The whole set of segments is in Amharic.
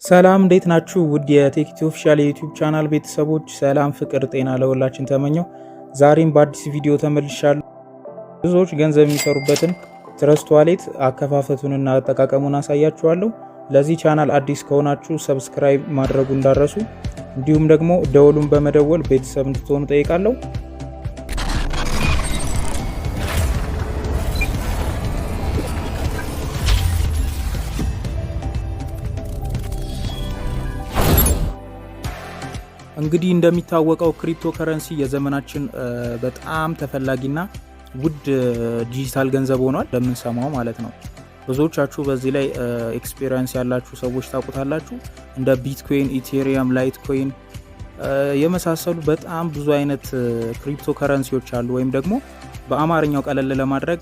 ሰላም እንዴት ናችሁ? ውድ የቴክ ኦፊሻል የዩቲዩብ ቻናል ቤተሰቦች ሰላም፣ ፍቅር፣ ጤና ለሁላችን ተመኘው። ዛሬም በአዲስ ቪዲዮ ተመልሻለሁ። ብዙዎች ገንዘብ የሚሰሩበትን ትረስት ዋሌት አከፋፈቱንና አጠቃቀሙን አሳያችኋለሁ። ለዚህ ቻናል አዲስ ከሆናችሁ ሰብስክራይብ ማድረጉ እንዳረሱ፣ እንዲሁም ደግሞ ደወሉን በመደወል ቤተሰብ እንድትሆኑ ጠይቃለሁ። እንግዲህ እንደሚታወቀው ክሪፕቶ ከረንሲ የዘመናችን በጣም ተፈላጊና ውድ ዲጂታል ገንዘብ ሆኗል፣ ለምንሰማው ማለት ነው። ብዙዎቻችሁ በዚህ ላይ ኤክስፒሪየንስ ያላችሁ ሰዎች ታውቁታላችሁ። እንደ ቢትኮይን፣ ኢቴሪየም፣ ላይትኮይን የመሳሰሉ በጣም ብዙ አይነት ክሪፕቶ ከረንሲዎች አሉ። ወይም ደግሞ በአማርኛው ቀለል ለማድረግ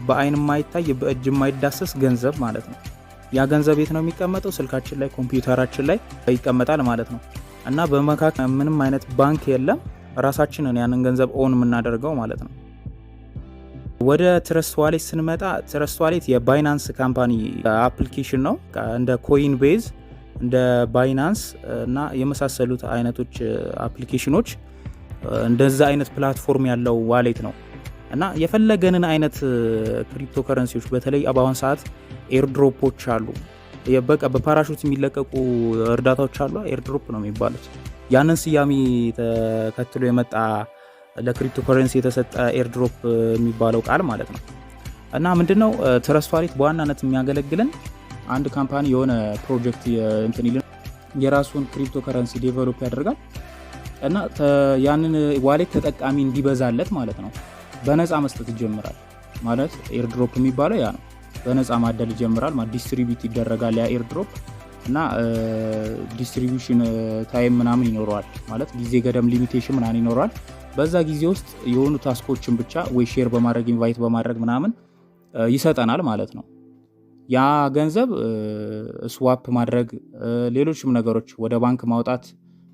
በአይን የማይታይ በእጅ የማይዳሰስ ገንዘብ ማለት ነው። ያ ገንዘብ የት ነው የሚቀመጠው? ስልካችን ላይ፣ ኮምፒውተራችን ላይ ይቀመጣል ማለት ነው። እና በመካከል ምንም አይነት ባንክ የለም። ራሳችንን ያንን ገንዘብ ኦን የምናደርገው ማለት ነው። ወደ ትረስት ዋሌት ስንመጣ ትረስት ዋሌት የባይናንስ ካምፓኒ አፕሊኬሽን ነው። እንደ ኮይን ቤዝ፣ እንደ ባይናንስ እና የመሳሰሉት አይነቶች አፕሊኬሽኖች እንደዛ አይነት ፕላትፎርም ያለው ዋሌት ነው። እና የፈለገንን አይነት ክሪፕቶ ከረንሲዎች በተለይ በአሁን ሰዓት ኤርድሮፖች አሉ። በቃ በፓራሹት የሚለቀቁ እርዳታዎች አሉ። ኤርድሮፕ ነው የሚባሉት። ያንን ስያሜ ተከትሎ የመጣ ለክሪፕቶ ከረንሲ የተሰጠ ኤርድሮፕ የሚባለው ቃል ማለት ነው። እና ምንድነው ትረስት ዋሌት በዋናነት የሚያገለግለን አንድ ካምፓኒ የሆነ ፕሮጀክት የራሱን ክሪፕቶ ከረንሲ ዴቨሎፕ ያደርጋል እና ያንን ዋሌት ተጠቃሚ እንዲበዛለት ማለት ነው በነፃ መስጠት ይጀምራል። ማለት ኤርድሮፕ የሚባለው ያ ነው። በነፃ ማደል ይጀምራል። ዲስትሪቢዩት ይደረጋል ያ ኤርድሮፕ እና ዲስትሪቢዩሽን ታይም ምናምን ይኖረዋል። ማለት ጊዜ ገደም ሊሚቴሽን ምናምን ይኖረዋል። በዛ ጊዜ ውስጥ የሆኑ ታስኮችን ብቻ ወይ ሼር በማድረግ ኢንቫይት በማድረግ ምናምን ይሰጠናል ማለት ነው። ያ ገንዘብ ስዋፕ ማድረግ፣ ሌሎችም ነገሮች ወደ ባንክ ማውጣት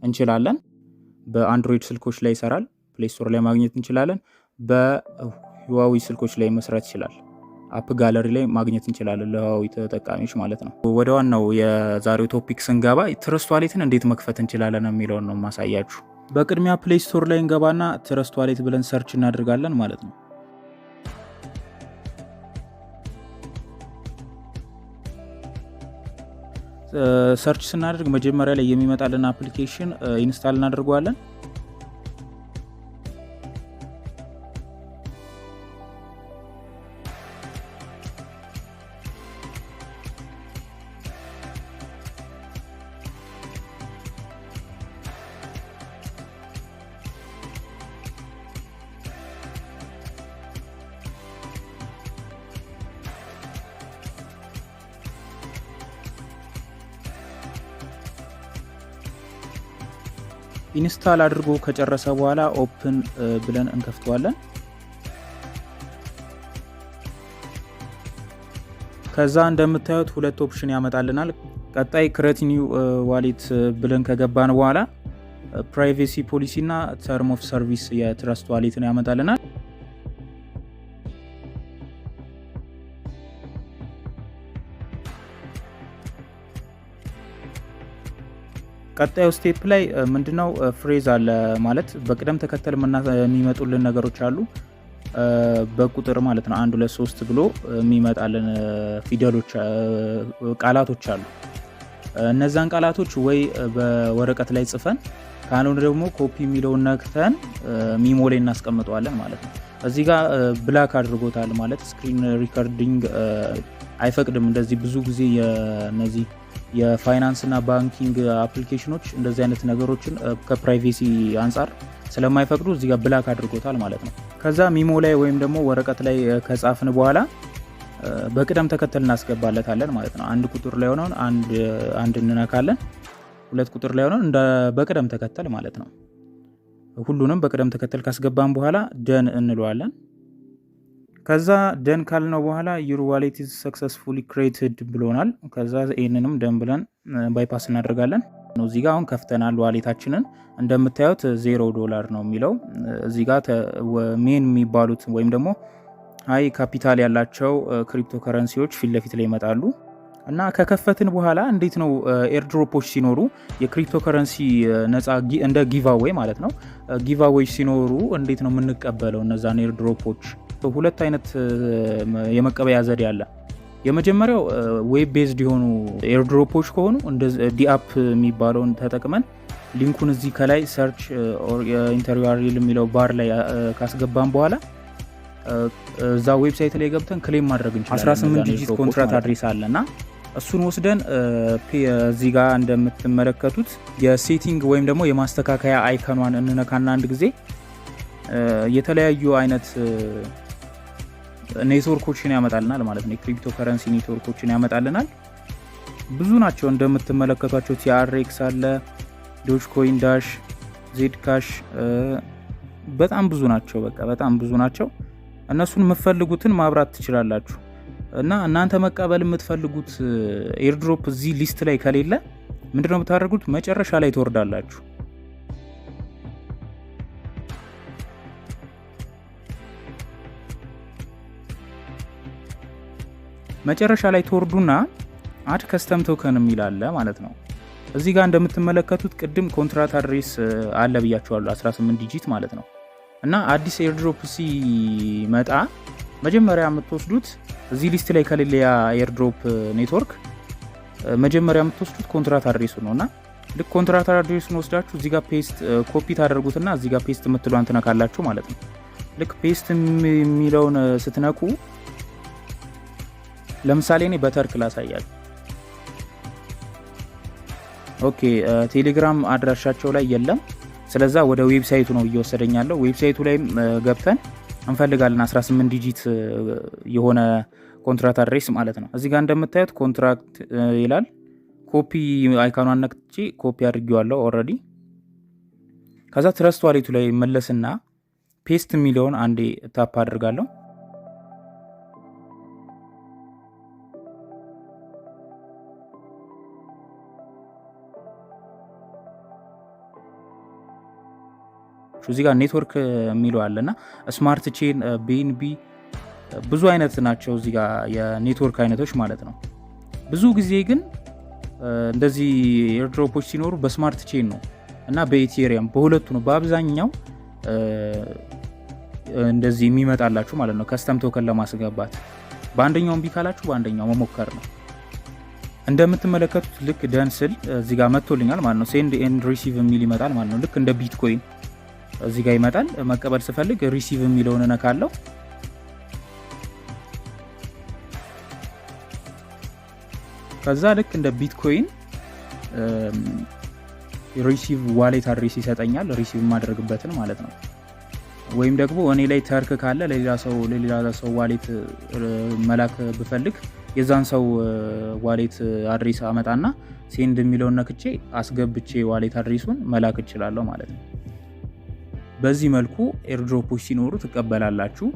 እንችላለን። በአንድሮይድ ስልኮች ላይ ይሰራል። ፕሌይ ስቶር ላይ ማግኘት እንችላለን። በህዋዊ ስልኮች ላይ መስራት ይችላል። አፕ ጋለሪ ላይ ማግኘት እንችላለን ለህዋዊ ተጠቃሚዎች ማለት ነው። ወደ ዋናው የዛሬው ቶፒክ ስንገባ ትረስት ዋሌትን እንዴት መክፈት እንችላለን የሚለውን ነው ማሳያችሁ። በቅድሚያ ፕሌይ ስቶር ላይ እንገባና ትረስት ዋሌት ብለን ሰርች እናደርጋለን ማለት ነው። ሰርች ስናደርግ መጀመሪያ ላይ የሚመጣልን አፕሊኬሽን ኢንስታል እናደርገዋለን። ኢንስታል አድርጎ ከጨረሰ በኋላ ኦፕን ብለን እንከፍተዋለን። ከዛ እንደምታዩት ሁለት ኦፕሽን ያመጣልናል። ቀጣይ ክሬት ኒው ዋሌት ብለን ከገባን በኋላ ፕራይቬሲ ፖሊሲ እና ተርም ኦፍ ሰርቪስ የትረስት ዋሌትን ያመጣልናል። ቀጣዩ ስቴፕ ላይ ምንድነው ፍሬዝ አለ ማለት በቅደም ተከተል የሚመጡልን ነገሮች አሉ። በቁጥር ማለት ነው 1 2 3 ብሎ የሚመጣልን ፊደሎች ቃላቶች አሉ። እነዛን ቃላቶች ወይ በወረቀት ላይ ጽፈን ካልሆነ ደግሞ ኮፒ የሚለውን ነክተን ሚሞ ላይ እናስቀምጠዋለን ማለት ነው። እዚህ ጋር ብላክ አድርጎታል ማለት ስክሪን ሪከርዲንግ አይፈቅድም። እንደዚህ ብዙ ጊዜ የነዚህ የፋይናንስ እና ባንኪንግ አፕሊኬሽኖች እንደዚህ አይነት ነገሮችን ከፕራይቬሲ አንጻር ስለማይፈቅዱ እዚህ ጋር ብላክ አድርጎታል ማለት ነው። ከዛ ሚሞ ላይ ወይም ደግሞ ወረቀት ላይ ከጻፍን በኋላ በቅደም ተከተል እናስገባለታለን ማለት ነው። አንድ ቁጥር ላይ ሆነን አንድ እንነካለን። ሁለት ቁጥር ላይ ሆነን በቅደም ተከተል ማለት ነው። ሁሉንም በቅደም ተከተል ካስገባን በኋላ ደን እንለዋለን። ከዛ ደን ካልነው በኋላ ዩር ዋሌት ኢዝ ሰክሰስፉሊ ክሬትድ ብሎናል። ከዛ ይህንንም ደን ብለን ባይፓስ እናደርጋለን። እዚህ ጋር አሁን ከፍተናል ዋሌታችንን። እንደምታዩት $0 ነው የሚለው። እዚህ ጋር ሜን የሚባሉት ወይም ደግሞ ሃይ ካፒታል ያላቸው ክሪፕቶ ከረንሲዎች ፊት ለፊት ላይ ይመጣሉ። እና ከከፈትን በኋላ እንዴት ነው ኤርድሮፖች ሲኖሩ የክሪፕቶ ከረንሲ ነፃ እንደ ጊቫዌይ ማለት ነው ጊቫዌይ ሲኖሩ እንዴት ነው የምንቀበለው እነዛን ኤርድሮፖች? ሁለት አይነት የመቀበያ ዘዴ አለ። የመጀመሪያው ዌብ ቤዝድ የሆኑ ኤርድሮፖች ከሆኑ እንደ ዲአፕ የሚባለውን ተጠቅመን ሊንኩን እዚህ ከላይ ሰርች ኢንተርቪው የሚለው ባር ላይ ካስገባን በኋላ እዛ ዌብሳይት ላይ ገብተን ክሌም ማድረግ እንችላለን። 18 ዲጂት ኮንትራክት አድሬስ አለና እሱን ወስደን እዚህ ጋር እንደምትመለከቱት የሴቲንግ ወይም ደግሞ የማስተካከያ አይከኗን እንነካና አንድ ጊዜ የተለያዩ አይነት ኔትወርኮችን ያመጣልናል ማለት ነው። የክሪፕቶ ከረንሲ ኔትወርኮችን ያመጣልናል። ብዙ ናቸው እንደምትመለከቷቸው። TRX አለ፣ ዶጅኮይን ዳሽ፣ ዜድ ካሽ በጣም ብዙ ናቸው። በቃ በጣም ብዙ ናቸው። እነሱን የምትፈልጉትን ማብራት ትችላላችሁ። እና እናንተ መቀበል የምትፈልጉት ኤርድሮፕ እዚህ ሊስት ላይ ከሌለ ምንድነው የምታደርጉት? መጨረሻ ላይ ትወርዳላችሁ። መጨረሻ ላይ ትወርዱና አድ ከስተም ቶከን የሚል አለ ማለት ነው። እዚህ ጋር እንደምትመለከቱት ቅድም ኮንትራክት አድሬስ አለ ብያችኋለሁ 18 ዲጂት ማለት ነው። እና አዲስ ኤርድሮፕ ሲመጣ መጀመሪያ የምትወስዱት እዚህ ሊስት ላይ ከሌለ ኤርድሮፕ ኔትወርክ መጀመሪያ የምትወስዱት ኮንትራክት አድሬሱ ነውና ልክ ኮንትራክት አድሬሱን ወስዳችሁ እዚህ ጋር ፔስት ኮፒ ታደርጉትና እዚህ ጋር ፔስት የምትሏን ትነካላችሁ ማለት ነው። ልክ ፔስት የሚለውን ስትነኩ ለምሳሌ እኔ በተርክ ላሳያችሁ። ኦኬ ቴሌግራም አድራሻቸው ላይ የለም። ስለዛ ወደ ዌብሳይቱ ነው እየወሰደኝ ያለው። ዌብሳይቱ ላይ ገብተን እንፈልጋለን 18 ዲጂት የሆነ ኮንትራክት አድሬስ ማለት ነው። እዚህ ጋር እንደምታዩት ኮንትራክት ይላል። ኮፒ አይካኗን ነክቼ ኮፒ አድርጌዋለሁ ኦልሬዲ። ከዛ ትረስት ዋሌቱ ላይ መለስና ፔስት የሚለውን አንዴ ታፕ አድርጋለሁ። እዚህ ጋር ኔትወርክ የሚለው አለና ስማርት ቼን፣ ቢኤንቢ ብዙ አይነት ናቸው እዚህ ጋር የኔትወርክ አይነቶች ማለት ነው። ብዙ ጊዜ ግን እንደዚህ ኤርድሮፖች ሲኖሩ በስማርት ቼን ነው እና በኢቴሪየም በሁለቱ ነው በአብዛኛው እንደዚህ የሚመጣላችሁ ማለት ነው። ከስተም ቶከን ለማስገባት በአንደኛው እምቢ ካላችሁ በአንደኛው መሞከር ነው። እንደምትመለከቱት ልክ ደን ስል እዚህ ጋር መጥቶልኛል ማለት ነው። ሴንድ ኤንድ ሪሲቭ የሚል ይመጣል ማለት ነው። ልክ እንደ ቢትኮይን እዚህ ጋር ይመጣል። መቀበል ስፈልግ ሪሲቭ የሚለውን እነካለሁ። ከዛ ልክ እንደ ቢትኮይን ሪሲቭ ዋሌት አድሬስ ይሰጠኛል፣ ሪሲቭ የማደርግበትን ማለት ነው። ወይም ደግሞ እኔ ላይ ተርክ ካለ ለሌላ ሰው ዋሌት መላክ ብፈልግ የዛን ሰው ዋሌት አድሬስ አመጣና ሴንድ የሚለውን ነክቼ አስገብቼ ዋሌት አድሬሱን መላክ እችላለሁ ማለት ነው። በዚህ መልኩ ኤርድሮፖች ሲኖሩ ትቀበላላችሁ።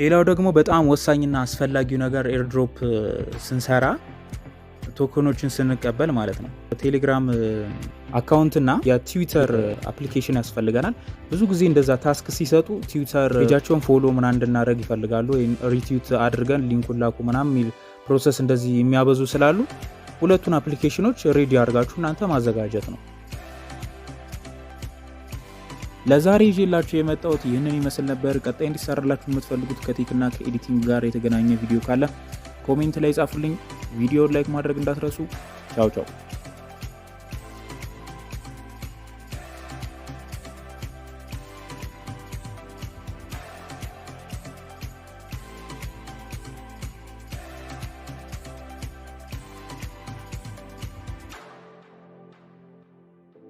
ሌላው ደግሞ በጣም ወሳኝና አስፈላጊው ነገር ኤርድሮፕ ስንሰራ ቶከኖችን ስንቀበል ማለት ነው ቴሌግራም አካውንትና የትዊተር አፕሊኬሽን ያስፈልገናል። ብዙ ጊዜ እንደዛ ታስክ ሲሰጡ ትዊተር ፔጃቸውን ፎሎ ምናምን እንድናደርግ ይፈልጋሉ። ወይም ሪትዊት አድርገን ሊንኩን ላኩ ምናምን የሚል ፕሮሰስ እንደዚህ የሚያበዙ ስላሉ ሁለቱን አፕሊኬሽኖች ሬዲ አድርጋችሁ እናንተ ማዘጋጀት ነው። ለዛሬ ይዤላችሁ የመጣሁት ይህንን ይመስል ነበር። ቀጣይ እንዲሰራላችሁ የምትፈልጉት ከቴክና ከኤዲቲንግ ጋር የተገናኘ ቪዲዮ ካለ ኮሜንት ላይ ጻፉልኝ። ቪዲዮ ላይክ ማድረግ እንዳትረሱ። ቻው ቻው።